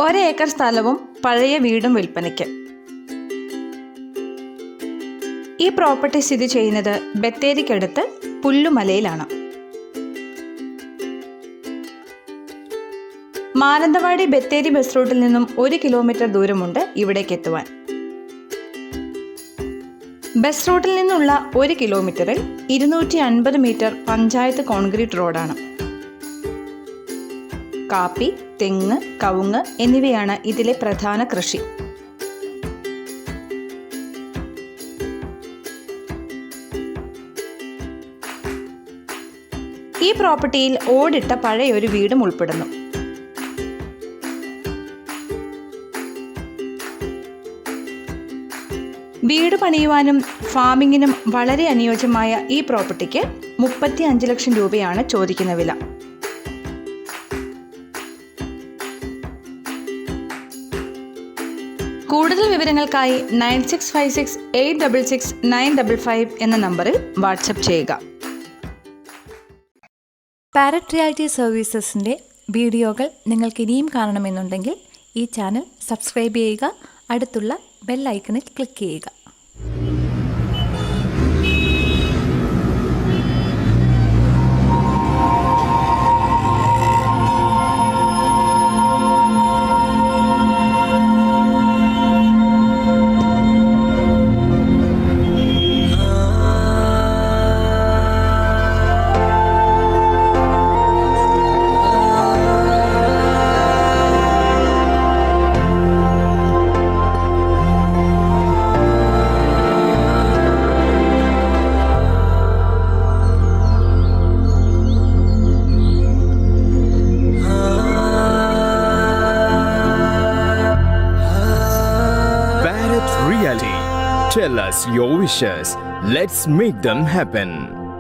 1 acre സ്ഥലവും പഴയ വീടും വിൽപ്പനയ്ക്ക്. ഈ പ്രോപ്പർട്ടി സ്ഥിതി ചെയ്യുന്നത് ബത്തേരിക്കടുത്ത് പുല്ലുമലയിലാണ്. മാനന്തവാടി ബത്തേരി ബസ് റൂട്ടിൽ നിന്നും 1 കിലോമീറ്റർ ദൂരമുണ്ട് ഇവിടേക്ക് എത്തുവാൻ. ബസ് റൂട്ടിൽ നിന്നുള്ള 1 കിലോമീറ്ററിൽ 250 മീറ്റർ പഞ്ചായത്ത് കോൺക്രീറ്റ് റോഡാണ്. കാപ്പി, തെങ്ങ്, കവുങ്ങ് എന്നിവയാണ് ഇതിലെ പ്രധാന കൃഷി. ഈ പ്രോപ്പർട്ടിയിൽ ഓടിട്ട പഴയൊരു വീടും ഉൾപ്പെടുന്നു. വീട് പണിയുവാനും ഫാമിങ്ങിനും വളരെ അനുയോജ്യമായ ഈ പ്രോപ്പർട്ടിക്ക് 35 ലക്ഷം രൂപയാണ് ചോദിക്കുന്ന വില. കൂടുതൽ വിവരങ്ങൾക്കായി 9656866955 എന്ന നമ്പറിൽ വാട്സപ്പ് ചെയ്യുക. പാരറ്റ് റിയാലിറ്റി സർവീസസിൻ്റെ വീഡിയോകൾ നിങ്ങൾക്ക് ഇനിയും കാണണമെന്നുണ്ടെങ്കിൽ ഈ ചാനൽ സബ്സ്ക്രൈബ് ചെയ്യുക, അടുത്തുള്ള ബെൽ ഐക്കണിൽ ക്ലിക്ക് ചെയ്യുക. Tell us your wishes. Let's make them happen.